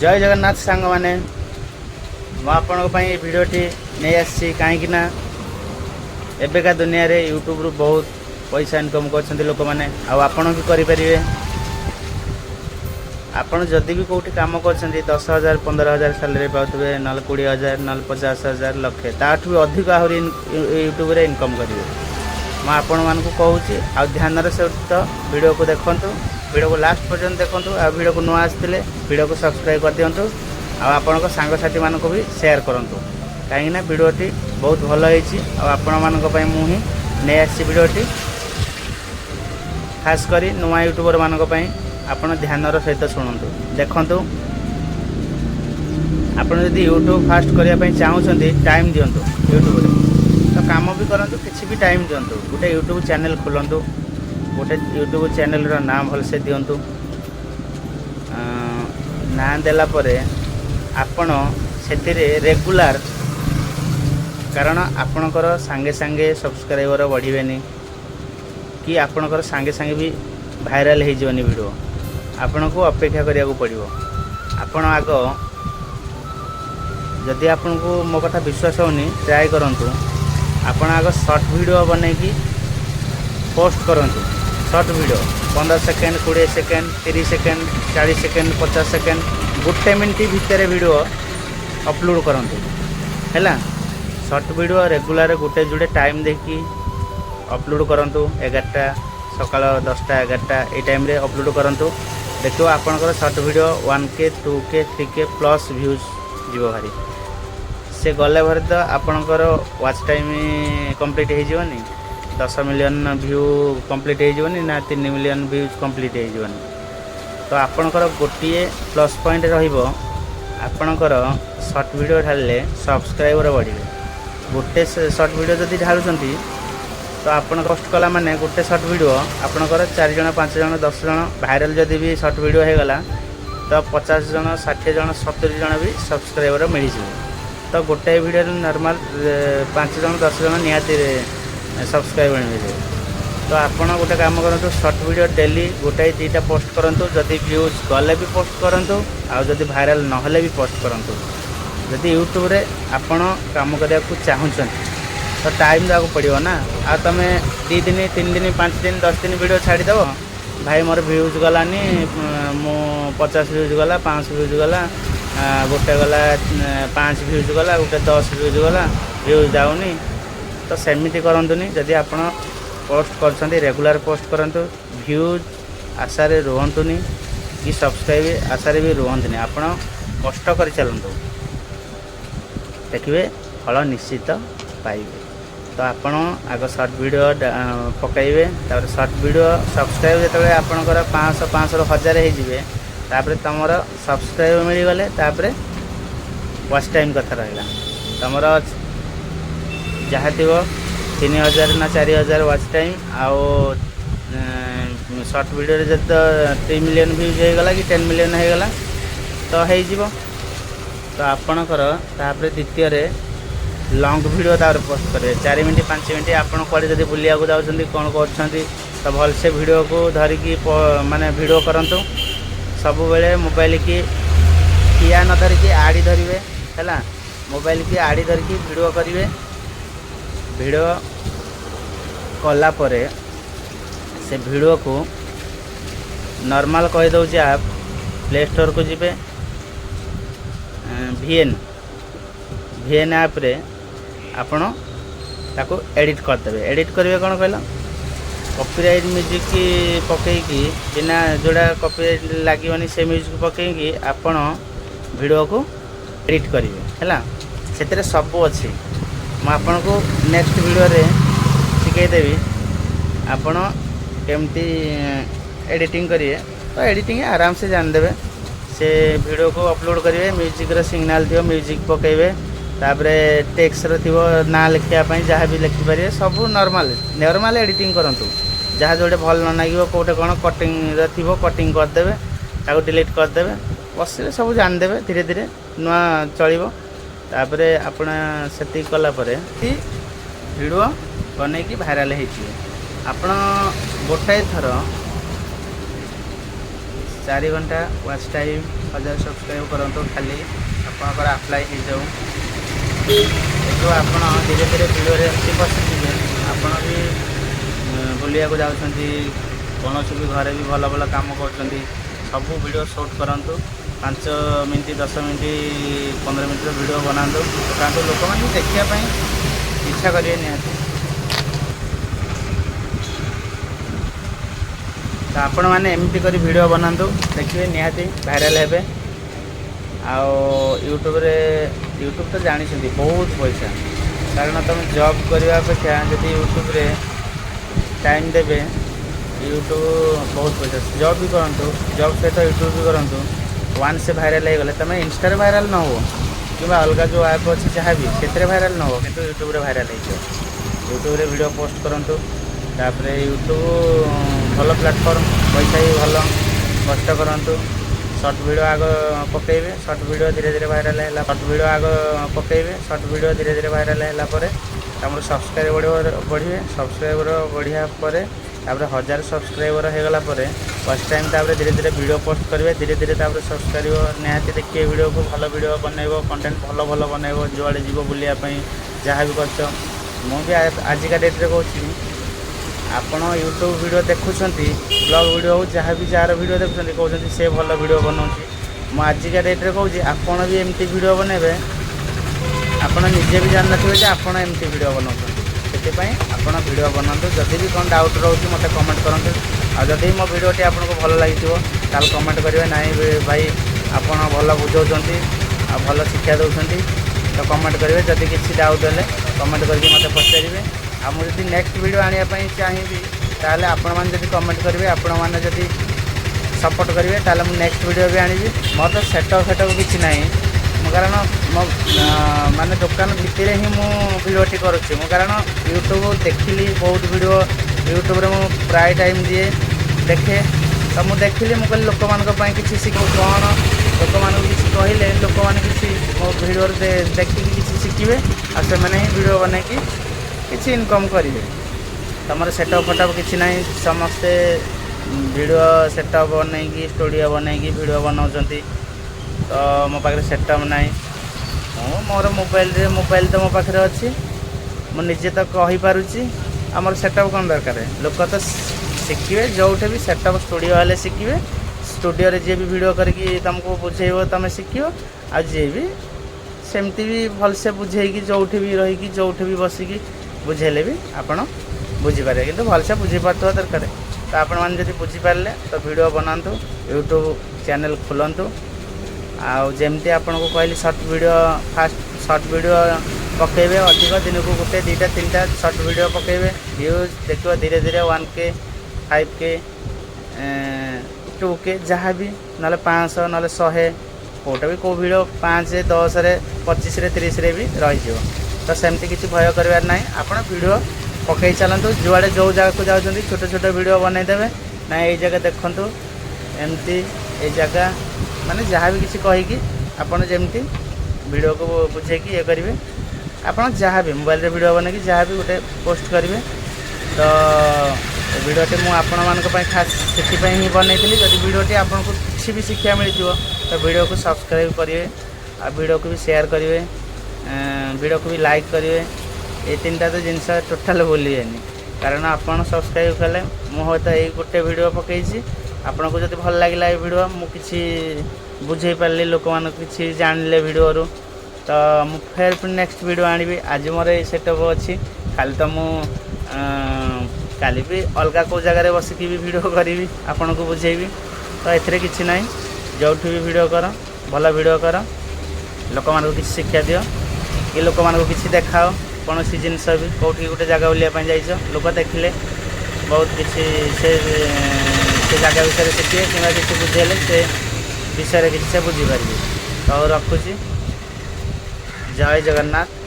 जय जगन्नाथ सांग मैंने मुझे भिडटी नहीं आसी कहीं एबेका दुनिया रे यूट्यूब रु बहुत पैसा इनकम कर लोक मैंने आपण भी करें आपण जदि भी कौटी काम कर 10,000 15,000 सैलरी पाते ना 20,000 ना 50,000 लक्षे ताठू भी अधिक आहरी यूट्यूब रे इनकम करेंगे मैं आपण मान कहूँ आ ध्यान सहित वीडियो को देखूँ वीडियो को लास्ट पर्यंत देखूँ आ वीडियो को नुआ आसते वीडियो को सब्सक्राइब कर दिंतु आपण सांगसाथी मानक भी शेयर करूँ कहीं वीडियोटी बहुत भल होती आपण मान मुझे नहीं आसी वीडियोटी खास करी नुआ यूट्यूबर मानक आपण ध्यान सहित शुणु देखु आपण जदि यूट्यूब फास्ट करने चाहूँगी टाइम दिंतु यूट्यूब तो काम भी करूँ किसी भी टाइम दिंतु गोटे यूट्यूब चैनल खोलतु गोटे यूट्यूब चैनल ना भलसे दिंतु ना देलापर आपण से रेगुलार कारण आपणकर सांगे सांगे सब्सक्राइबर बढ़े कि आपणकर सांगे सांगे भी भाइराल हो जीवनी वीडियो आपण को अपेक्षा करिया को पड़िबो आपण आग जदि आपण को मो कथा विश्वास होनी ट्राई करंतु आपण आग शॉर्ट वीडियो बनेकी पोस्ट करंतु short video 15 second 20 second 30 second 40 second 50 second गोटे मिनट भितर वीडियो अपलोड करंतु हैला शॉर्ट वीडियो रेगुलर गोटे जोड़े टाइम देखी अपलोड करंतु 11टा सकाळ 10टा 11टा ए टाइम रे अपलोड करंतु देखो आपनकर short video 1K 2K 3K plus views जीव भारी से गले भर तो आपनकर वाच टाइम कंप्लीट हो जीवनी 10 मिलियन व्यू कंप्लीट हो जीवनी ना 3 मिलियन व्यूज कंप्लीट हो जीवनी तो आपनकर गोटे प्लस पॉइंट रहिबो आपनकर शॉर्ट वीडियो ढाले सब्सक्राइबर बढ़े गोटे शॉर्ट वीडियो जदि ढालुचंती तो आपण पोस्ट कला माने गोटे शॉर्ट वीडियो आपणकर 4 जन 5 जन 10 जन भाइराल जदि भी शॉर्ट वीडियो हो गला तो 50 जन 60 जन 70 जन भी सब्सक्राइबर मिल जाए तो गोटे वीडियो नॉर्मल 5 जन 10 जन निहाती सब्सक्राइबर मिल तो आपण गोटे काम करूँ शॉर्ट वीडियो डेली गोटे 2टा पोस्ट करूँ जदि व्यूज गले भी पोस्ट करूँ आ जदि भाइराल नहले भी पोस्ट करूँ जदि यूट्यूब रे आपण काम करने को चाहूँगी तो टाइम देवाक पड़ो ना आ तुम 2 दिन 3 दिन 5 दिन 10 दिन वीडियो छाड़ीदेव भाई मोर व्यूज गलानी मो 50 व्यूज गला 500 व्यूज गला गोटे गला 5 व्यूज गला गोटे 10 व्यूज गला व्यूज जाऊनी तो सेमती करंतुनी जदि आपण पोस्ट कर रेगुलर पोस्ट करंतु व्यूज आशार रुहतुनी कि सब्सक्राइब आशार भी रुहतुनी आपण कष्ट कर चलतु देखिए फल निश्चित पाइबे तो आपण आग शॉर्ट वीडियो पकाइबे तापर शॉर्ट वीडियो सब्सक्राइब जो आपंकर 500 500 1000 हो तुमर सब्सक्राइब मिलगले तापर वाच टाइम कथा रहा तुमर जहाँ थी 3,000 ना 4,000 वाच टाइम आउ शॉर्ट वीडियो जब 3 मिलियन व्यूज होगला कि 10 मिलियन होगला तो हो तो आपणकर तापर द्वितीय लॉन्ग वीडियो तार पोस्ट करेंगे 4 मिनट 5 मिनट आपड़ कड़े जब बुलिया जाऊँच कौन कर तो भलसे वीडियो को धरिकी माने वीडियो करंतु सब बेले मोबाइल की किया न धरिकी आड़ी धरिवे है मोबाइल की आड़ी धरिकी वीडियो करेंगे वीडियो कला परे से वीडियो को नॉर्मल कही दौचे आप प्ले स्टोर को जीवे VN ऐप रे आपण ताको एडिट करदेवे एडिट करेंगे कौन कहल कॉपीराइट म्यूजिक पकईकी बिना जोड़ा कॉपीराइट लगे से म्यूजिक पकईकी आपण वीडियो को एडिट करेंगे है से सब अच्छी मुझे आपन को नेक्स्ट वीडियो रे शिखेदेवी आपण केमती एडिटिंग करिए तो एडिटिंग आराम से जानदेवे से वीडियो को अपलोड करेंगे म्यूजिक सिग्नाल थी म्यूजिक पकईबे तापरे टेक्स्ट थो ना लिखापी जहाँ भी लिखिपारे सब नॉर्मल नॉर्मल एडिटिंग करूँ जहाँ जोटे भल न लगे कौटे कौन कटिंग थी कटिंग करदे ताको डिलीट करदे बस सब जानदेवे धीरे धीरे नुआ चलो तापर आपण से कलापर वीडियो बन की भाइराल होती आपण गोटाए थर 4 घंटा वाच टाइम 1000 सब्सक्राइब करंतु खाली आपनकर अप्लाई हो जाऊ तो आपण धीरे धीरे वीडियो रे अच्छी पसंद आपण भी बुलिया को जाउछंती कौन भी घरे भी भल भल काम कर सब वीडियो शूट करंतु 5 मिनट 10 मिनट 15 मिनट वीडियो बनातु ताकि लोक मैंने देखा इच्छा करेंगे निहाती तो आपण मैंने एमती कर वीडियो बनातु देखिए निहाती भाइराल हेबे आउ यूट्यूब तो जानी बहुत पैसा कारण तुम जॉब करने अपेक्षा जब यूट्यूब रे टाइम देवे यूट्यूब बहुत पैसा जॉब भी करूँ जॉब सहित यूट्यूब भी करूँ वन से भाइराल हो गले तुम इंस्टा भाइराल न हो कि अलग जो ऐप अच्छी जहाँ भी से भाइराल न हो कि यूट्यूब रे भाइराल हो यूट्यूब रे वीडियो पोस्ट करूँ तापर यूट्यूब भल प्लेटफॉर्म पैसा भी भल कष्ट करूँ शॉर्ट वीडियो आग पकेबे शॉर्ट वीडियो धीरे धीरे भाइराल है शॉर्ट वीडियो आग पकेबे शॉर्ट वीडियो धीरे धीरे भाइराल है सब्सक्राइबर बढ़े सब्सक्राइबर बढ़िया पर 1000 सब्सक्राइबर हो गला फर्स्ट टाइम तापर धीरे धीरे वीडियो पोस्ट करेंगे धीरे धीरे तापर सब्सक्राइबर निहाती देखिए वीडियो को भल वीडियो बनइब कंटेंट भल भल बनइब जुआड़े जीव बुलायापी जहाँ भी कर मुझे आजिका डेट रे कहूँ आपण यूट्यूब वीडियो देखुं ब्लॉग वीडियो हो जहाँ भी जार वीडियो देखुं कहते से भल वीडियो बनाऊँगी मुझे आजिका डेट रे कहूँ आपण भी एमती वीडियो बनइबे आपण निजे भी जान नथिबे जे आपण एमती वीडियो बनाउछन सेतिपई आपण वीडियो बनातु जदि भी कोन डाउट रहउछि मते कमेंट करंतु आ जदि मो वीडियोटी आपनको भल लागिथिबो ताल कमेंट करिवे नाही भाई आपण भल बुझौछंती आ भल शिक्षा दउछंती तो कमेंट करिवे जदि किछि डाउट हेले कमेंट करके मते पचारिवे आ मु जदि नेक्स्ट वीडियो आनिया पई चाहिबी ताले आपण मान जदि कमेंट करिवे आपण मान जदि सपोर्ट करिवे ताले मु नेक्स्ट वीडियो भी आनिबी मोर तो सेटअप किछि नाही कारण मो माने दुकान भितर ही मु वीडियोटी करुच्छी मु कारण यूट्यूब देखिली बहुत वीडियो यूट्यूब रे मु प्राय टाइम दिए देखे तो मुझे देखिली मुझे लोक मान किसी शिख कौन लोक मान किसी कहले लोक मैंने किसी मो वीडियो देखिए किसी शिखे आ से मैंने ही वीडियो बन कि इनकम करेंगे तुम सेटअप फटअप किसी ना समस्ते वीडियो सेटअप बनई स्टूडियो बनई वीडियो बनाऊँ तो मो पाखे सेटअप ना मोर मोबाइल तो मो पाखे अच्छी मु निजे तो कहीपी आमर सेटअप कौन दरकार लोक तो शिखे जो भी सेटअप स्टूडियो वाले शिखे स्टूडियो रे जी भी वीडियो करके तुमको बुझेब तुम शिख आ जी भी सेमती भी भलसे बुझेगी जो भी रही जो भी बसिकी बुझेले भी आपण बुझीपारे कि भलसे बुझी पार्थ दरकार तो आपण मैंने जब बुझीपारे तो वीडियो बनातु यूट्यूब चैनल खोलतु आमती आपन को कहली short video fast short video पकेबे अधिक दिन को गोटे 2टा 3टा शॉर्ट वीडियो पकेबे व्यूज देखो धीरे धीरे 1K 5K 2K जहाँ भी ना 500 ना 100 कोटा भी को वीडियो 5 10 25 30 भी रही तो सेमती किसी भय कर ना आपड़ वीडियो पकई चलतु जुआड़े जो जगह को जाऊँच छोट छोट वीडियो बनईदेवे ना ये जगह देखु एमती ये जगह माने जहाँ भी किसी कहीकि आपड़ जमती वीडियो को बुझेकी ये करेंगे आपड़ जहाँ भी मोबाइल रे वीडियो बन जहाँ भी गोटे पोस्ट करेंगे तो वीडियोटी मुझे खास से ही बनई जब वीडियोटी आपको किसी भी शिक्षा मिल तो वीडियो को सब्सक्राइब करेंगे आ वीडियो को भी शेयर करेंगे वीडियो को भी लाइक करेंगे ये 3टा तो जिनस टोटाल भूलिएनि कारण आपड़ सब्सक्राइब कले मुझे तो यही गोटे वीडियो पकई आपन को जब भल लगे वीडियो मुझे बुझे पारे लोक मान कि जानले वीडियो रू तो मु फिर नेक्स्ट वीडियो आनी आज मोर ये सेटअप अच्छी खाली तो मु काली भी अलग को जगह बसिकी भी वीडियो करी आपन को बुझेबी तो एथिरे किछि नाही जो भी वीडियो कर भल वीडियो कर लोक मान को किछि शिक्षा दियो कि लोक मान को किछि देखाओ कौन सी जिनस भी कौटी गोटे जगह बुलिया जाइछ लोक देखिले बहुत किछि से जगह विषय शिखे कि किसी बुझेले से विषय किसी से बुझीपारे तो रखुची जय जगन्नाथ।